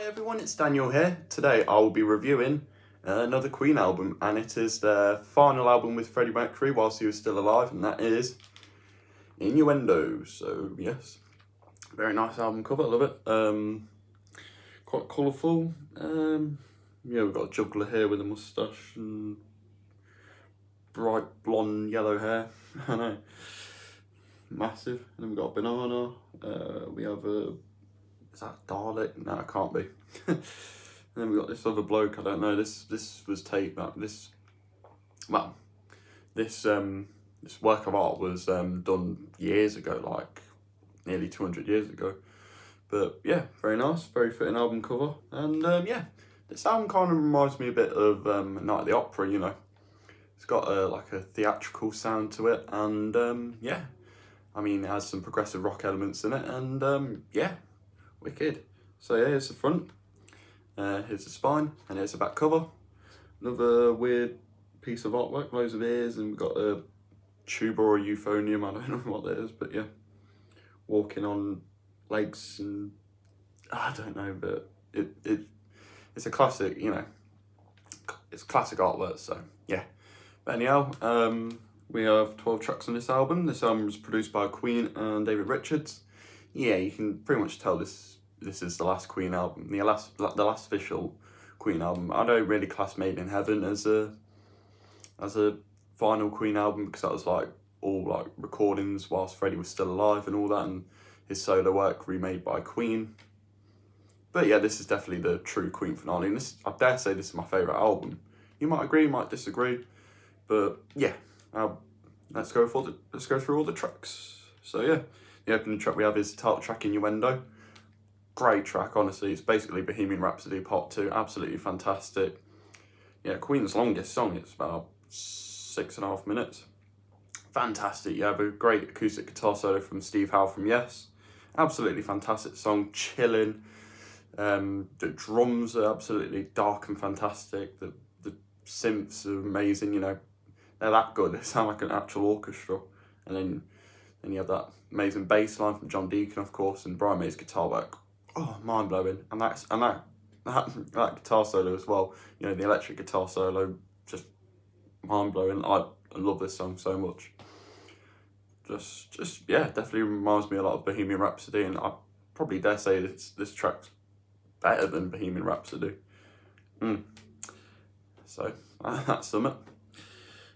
Hi everyone, it's Daniel here. Today I will be reviewing another Queen album, and it is their final album with Freddie Mercury whilst he was still alive, and that is Innuendo. So yes, very nice album cover, I love it. Quite colourful. Yeah, we've got a juggler here with a moustache and bright blonde yellow hair. I know, massive. And then we've got a banana. We have a, is that Dalek? No, it can't be. And then we got this other bloke. I don't know. This was taped. This work of art was done years ago, like nearly 200 years ago. But yeah, very nice, very fitting album cover. And yeah, this album kind of reminds me a bit of Night at the Opera. You know, it's got like a theatrical sound to it, and yeah, I mean, it has some progressive rock elements in it, and yeah, wicked. So yeah, here's the front, here's the spine, and here's the back cover. Another weird piece of artwork, loads of ears, and we've got a tuba or a euphonium, I don't know what that is, but yeah, walking on legs, and I don't know, but it's a classic, you know, it's classic artwork, so yeah. But anyhow, we have 12 tracks on this album. This album was produced by Queen and David Richards. Yeah, you can pretty much tell this is the last Queen album, the last official Queen album. I don't really class Made in Heaven as a final Queen album, because that was like all like recordings whilst Freddie was still alive and all that, and his solo work remade by Queen. But yeah, this is definitely the true Queen finale, and this, I dare say, this is my favourite album. You might agree, you might disagree, but yeah, let's go through all the tracks. So yeah, the opening track we have is the title track, Innuendo. Great track, honestly. It's basically Bohemian Rhapsody Part 2, absolutely fantastic. Yeah, Queen's longest song, it's about 6.5 minutes. Fantastic. You have a great acoustic guitar solo from Steve Howe from Yes. Absolutely fantastic song, chilling. The drums are absolutely dark and fantastic. The synths are amazing, you know. They're that good, they sound like an actual orchestra. And then you have that amazing bass line from John Deacon, of course, and Brian May's guitar work. Oh, mind blowing. And that guitar solo as well, you know, the electric guitar solo, just mind blowing. I love this song so much. Just yeah, definitely reminds me a lot of Bohemian Rhapsody, and I probably dare say this track's better than Bohemian Rhapsody. So that's something.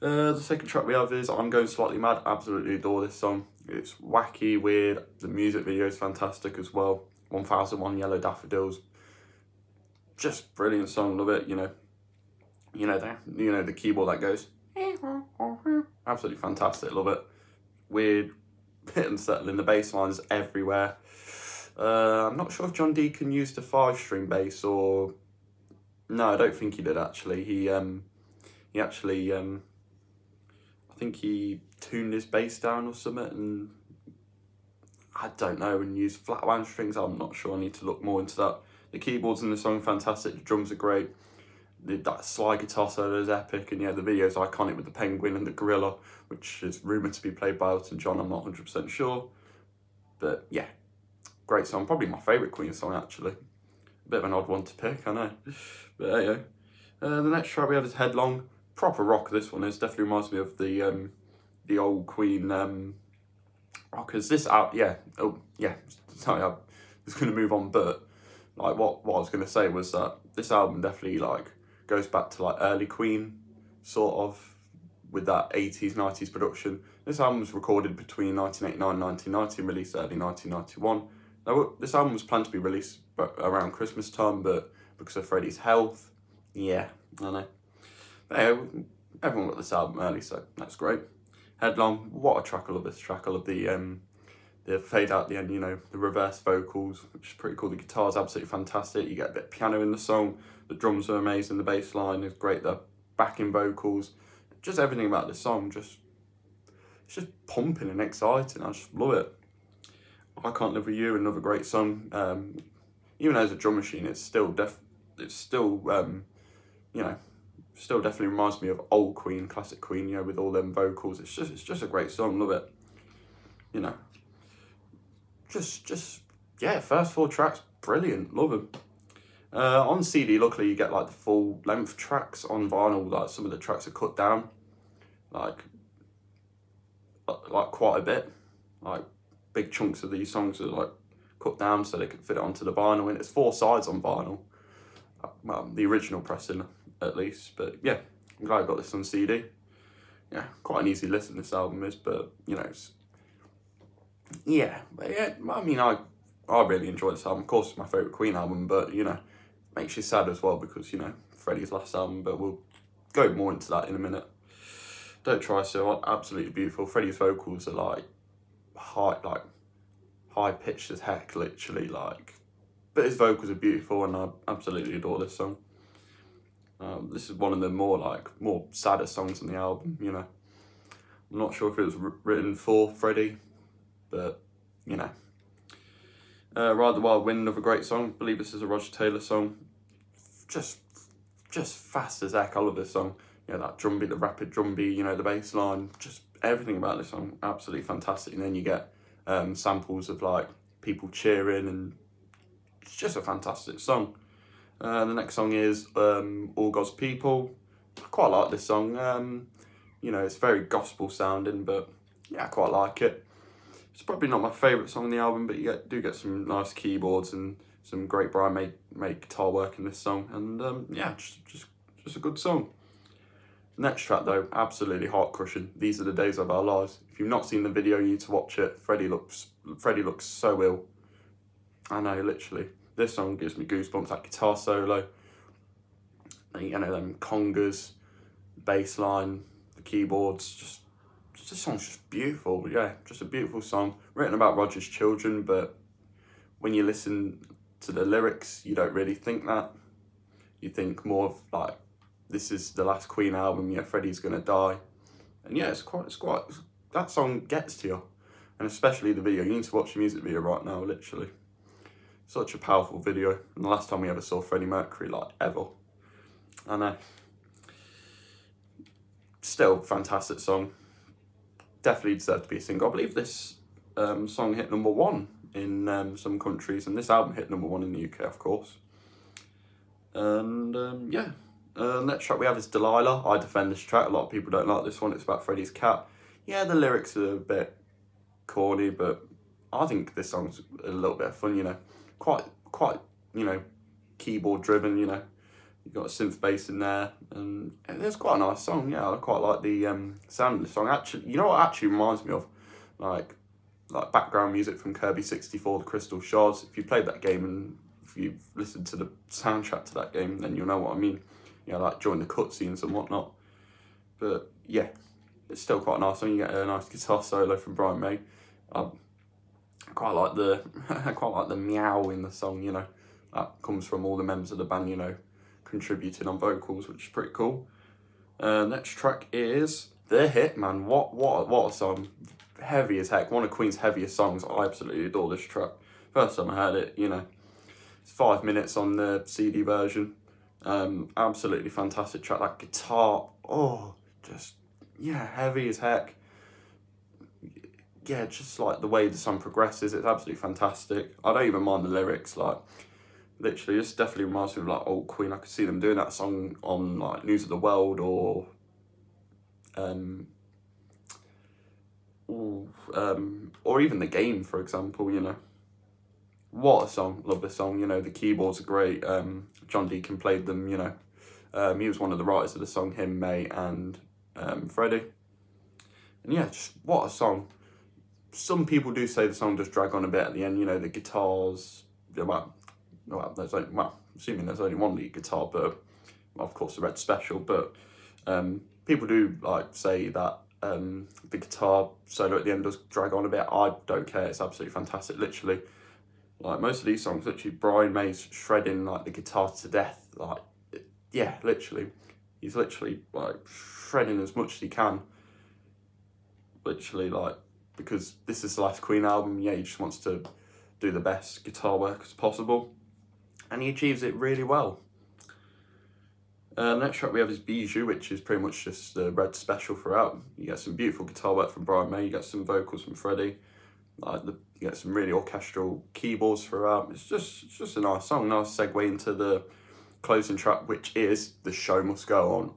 The second track we have is I'm Going Slightly Mad. Absolutely adore this song. It's wacky, weird. The music video is fantastic as well. 1001 Yellow Daffodils. Just brilliant song, love it. You know the keyboard that goes. Absolutely fantastic, love it. Weird, bit unsettling. The bass line's everywhere. I'm not sure if John Deacon used a 5-string bass, or no, I don't think he did actually. He actually I think he tuned his bass down or something, and I don't know, and used flat wound strings. I'm not sure, I need to look more into that. The keyboards in the song are fantastic, the drums are great. That slide guitar solo is epic, and yeah, the video is iconic with the penguin and the gorilla, which is rumoured to be played by Elton John. I'm not 100% sure, but yeah, great song. Probably my favourite Queen song, actually. A bit of an odd one to pick, I know, but there you go. The next track we have is Headlong. Proper rock, this one is. Definitely reminds me of the old Queen rockers. This out, yeah. Oh yeah. Sorry, I was going to move on, but like what I was going to say was that this album definitely like goes back to like early Queen, sort of, with that 80s, 90s production. This album was recorded between 1989 and 1990 and released early 1991. Now, this album was planned to be released around Christmas time, but because of Freddie's health, yeah, I know. But yeah, everyone got this album early, so that's great. Headlong, what a track. I love this track. I love the fade out at the end, you know, the reverse vocals, which is pretty cool. The guitar's absolutely fantastic. You get a bit of piano in the song. The drums are amazing. The bass line is great. The backing vocals, just everything about this song, it's just pumping and exciting. I just love it. I Can't Live With You, another great song. Even as a drum machine, it's still you know, still definitely reminds me of old Queen, classic Queen, you know, with all them vocals. It's just a great song, love it. You know, just yeah, first 4 tracks, brilliant, love them. On CD, luckily you get like the full length tracks. On vinyl, like some of the tracks are cut down, like quite a bit. Like big chunks of these songs are like cut down so they can fit it onto the vinyl, and it's 4 sides on vinyl. Well, the original pressing at least, but yeah, I'm glad I got this on CD. Yeah, quite an easy listen this album is, but you know, yeah, I mean, I really enjoy this album. Of course, it's my favourite Queen album, but you know, makes you sad as well because, you know, Freddie's last album, but we'll go more into that in a minute. Don't Try So, absolutely beautiful. Freddie's vocals are high pitched as heck, literally, like, but his vocals are beautiful, and I absolutely adore this song. This is one of the more sadder songs on the album, you know. I'm not sure if it was written for Freddie, but, you know. Ride the Wild Wind, another great song. I believe this is a Roger Taylor song. Just fast as heck. I love this song. You know, that drum beat, the rapid drum beat, you know, the bass line, just everything about this song, absolutely fantastic. And then you get samples of like people cheering, and it's just a fantastic song. The next song is All God's People. I quite like this song. You know, it's very gospel sounding, but yeah, I quite like it. It's probably not my favourite song on the album, but you do get some nice keyboards and some great Brian May guitar work in this song, and yeah, just a good song. Next track though, absolutely heart crushing. These Are the Days of Our Lives. If you've not seen the video, you need to watch it. Freddie looks so ill. I know, literally. This song gives me goosebumps. That guitar solo, you know, them congas, bass line, the keyboards, this song's just beautiful. Yeah, just a beautiful song written about Roger's children, but when you listen to the lyrics, you don't really think that. You think more of like, this is the last Queen album, yeah, Freddie's gonna die. And yeah, it's quite, that song gets to you. And especially the video. You need to watch the music video right now, literally. Such a powerful video. And the last time we ever saw Freddie Mercury, like, ever. I know. Still, fantastic song. Definitely deserved to be a single. I believe this song hit #1 in some countries, and this album hit #1 in the UK, of course. And yeah, next track we have is Delilah. I defend this track. A lot of people don't like this one. It's about Freddie's cat. Yeah, the lyrics are a bit corny, but I think this song's a little bit of fun, you know. Quite, you know, keyboard driven, you know. You've got a synth bass in there, and it's quite a nice song. Yeah, I quite like the sound of the song. Actually, you know what it actually reminds me of? Like background music from Kirby 64, The Crystal Shards. If you played that game and if you've listened to the soundtrack to that game, then you'll know what I mean. You know, like during the cutscenes and whatnot. But yeah, it's still quite a nice song. You get a nice guitar solo from Brian May. I quite like the meow in the song. You know, that comes from all the members of the band, you know, contributing on vocals, which is pretty cool. Next track is The Hit, man. What a song. Heavy as heck. One of Queen's heaviest songs. I absolutely adore this track. First time I heard it, you know, it's 5 minutes on the CD version. Absolutely fantastic track. That guitar, oh, just, yeah, heavy as heck. Yeah, just like the way the song progresses, it's absolutely fantastic. I don't even mind the lyrics, like, literally, this definitely reminds me of like old Queen. I could see them doing that song on like News of the World or even The Game, for example, you know. What a song, love this song, you know, the keyboards are great. John Deacon played them, you know. He was one of the writers of the song, him, May and Freddie. And yeah, just what a song. Some people do say the song does drag on a bit at the end, you know, the guitars, well, assuming there's only one lead guitar, but well, of course the Red Special, but people do like say that the guitar solo at the end does drag on a bit. I don't care, it's absolutely fantastic. Literally, like most of these songs, literally Brian May's shredding like the guitar to death. Like, yeah, literally, he's literally like shredding as much as he can. Literally, like, because this is the last Queen album, yeah, he just wants to do the best guitar work as possible, and he achieves it really well. Next track we have is Bijou, which is pretty much just the Red Special throughout. You get some beautiful guitar work from Brian May, you get some vocals from Freddie. Like you get some really orchestral keyboards throughout. It's just a nice song. Nice segue into the closing track, which is "The Show Must Go On."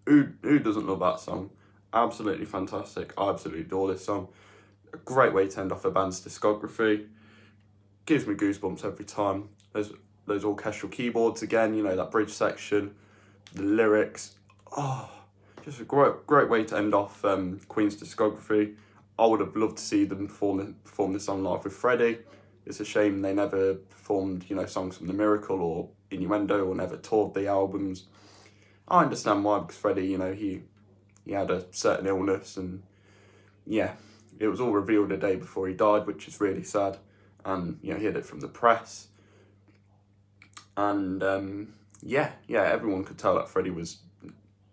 Who doesn't love that song? Absolutely fantastic. I absolutely adore this song. A great way to end off a band's discography. Gives me goosebumps every time. There's those orchestral keyboards again, you know, that bridge section, the lyrics. Oh, just a great way to end off Queen's discography. I would have loved to see them perform this song live with Freddie. It's a shame they never performed, you know, songs from The Miracle or Innuendo, or never toured the albums. I understand why, because Freddie, you know, he had a certain illness, and yeah, it was all revealed a day before he died, which is really sad. And, you know, he had it from the press. And, yeah, everyone could tell that Freddie was,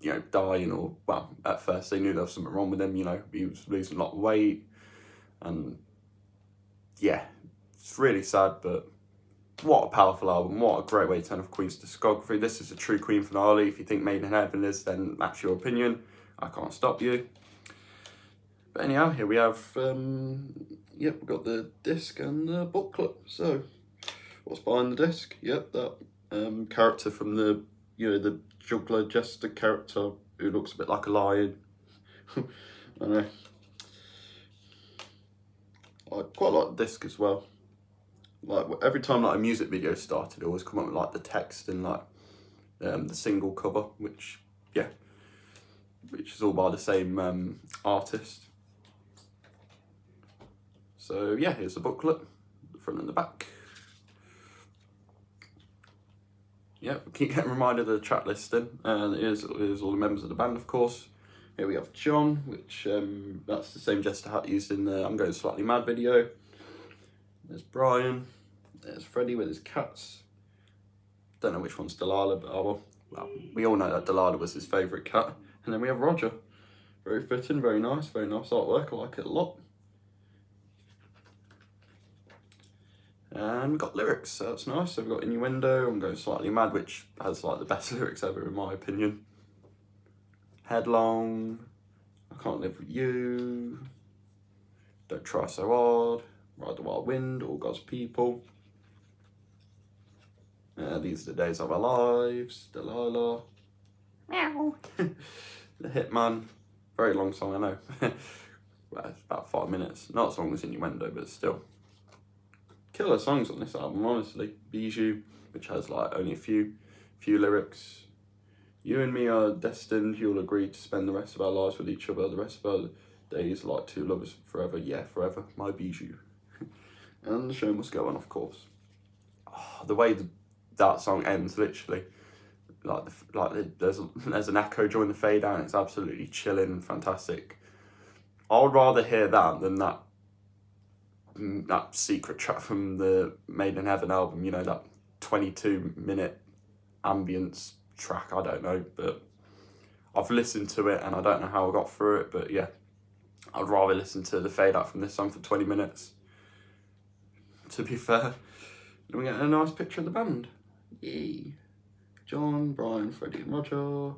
you know, dying, or, well, at first they knew there was something wrong with him, you know, he was losing a lot of weight. And, yeah, it's really sad, but what a powerful album. What a great way to end off Queen's discography. This is a true Queen finale. If you think Made in Heaven is, then that's your opinion. I can't stop you. But anyhow, here we have, yep, we've got the disc and the booklet. So, what's behind the disc? Yep, that character from the, you know, the juggler jester character who looks a bit like a lion. I know. I quite like the disc as well. Like, every time like a music video started, it always come up with like the text and like the single cover, which, yeah, which is all by the same artist. So yeah, here's the booklet, the front and the back. Yeah, keep getting reminded of the track listing, and here's all the members of the band, of course. Here we have John, which that's the same jester hat used in the I'm Going Slightly Mad video. There's Brian. There's Freddie with his cats. Don't know which one's Delilah, but well, we all know that Delilah was his favourite cat. And then we have Roger. Very fitting, very nice artwork. I like it a lot. And we've got lyrics, so that's nice. So we've got Innuendo, I'm Going Slightly Mad, which has like the best lyrics ever in my opinion. Headlong, I Can't Live With You, Don't Try So Hard, Ride the Wild Wind, All God's People. These are the Days of Our Lives, Delilah. Meow. The Hitman, very long song, I know. Well, it's about 5 minutes. Not as long as Innuendo, but still. Killer songs on this album, honestly. Bijou, which has like only a few lyrics. You and me are destined, you'll agree to spend the rest of our lives with each other, the rest of our days like two lovers forever, yeah, forever, my bijou. And the show must go on, of course. Oh, the way that song ends, literally, there's an echo during the fade out, and it's absolutely chilling and fantastic. I would rather hear that than that secret track from the Made in Heaven album, you know, that 22-minute ambience track. I don't know, but I've listened to it and I don't know how I got through it, but yeah, I'd rather listen to the fade out from this song for 20 minutes, to be fair. Then we get a nice picture of the band. Yay. John, Brian, Freddie and Roger.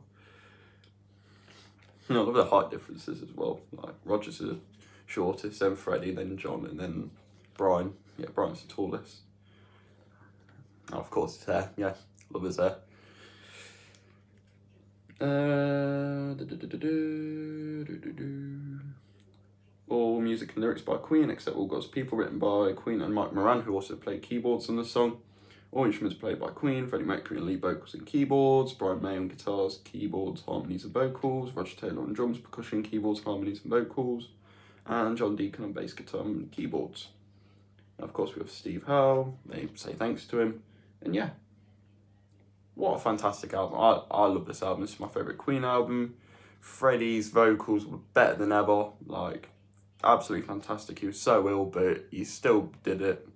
I love the height differences as well. Like, Roger's the shortest, then Freddie, then John, and then Brian. Yeah, Brian's the tallest. Oh, of course, his hair. Yeah, love his hair. All music and lyrics by Queen, except All God's People, written by Queen and Mike Moran, who also played keyboards on the song. All instruments played by Queen, Freddie Mercury on lead vocals and keyboards, Brian May on guitars, keyboards, harmonies and vocals, Roger Taylor on drums, percussion, keyboards, harmonies and vocals, and John Deacon on bass guitar and keyboards. And of course we have Steve Howe, they say thanks to him, and yeah. What a fantastic album. I love this album. This is my favourite Queen album. Freddie's vocals were better than ever. Like, absolutely fantastic. He was so ill, but he still did it.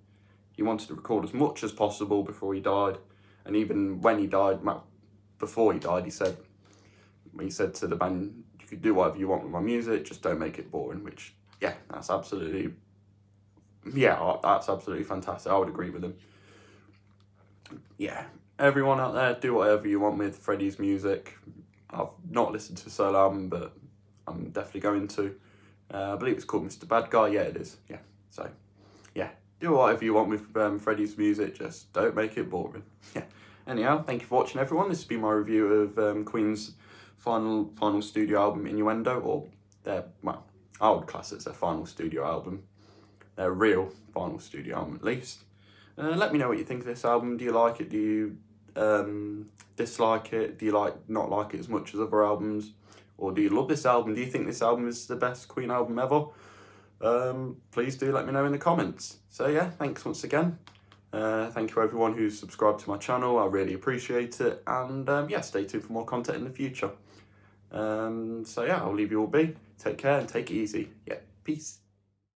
He wanted to record as much as possible before he died. And even when he died, before he died, he said to the band, you could do whatever you want with my music, just don't make it boring, which, yeah, that's absolutely fantastic. I would agree with him. Yeah. Everyone out there, do whatever you want with Freddie's music. I've not listened to a solo album, but I'm definitely going to. I believe it's called Mr. Bad Guy. Yeah, it is. Yeah. So yeah, do whatever you want with Freddie's music, just don't make it boring. Yeah. Anyhow, thank you for watching, everyone. This has been my review of Queen's final studio album, Innuendo, or their, well, I would class it as their final studio album. Their real final studio album, at least. Let me know what you think of this album. Do you like it? Do you dislike it? Do you not like it as much as other albums? Or do you love this album? Do you think this album is the best Queen album ever? Please do let me know in the comments. So yeah, thanks once again. Thank you everyone who's subscribed to my channel. I really appreciate it. And yeah, stay tuned for more content in the future. So yeah, I'll leave you all be. Take care and take it easy. Yeah, peace.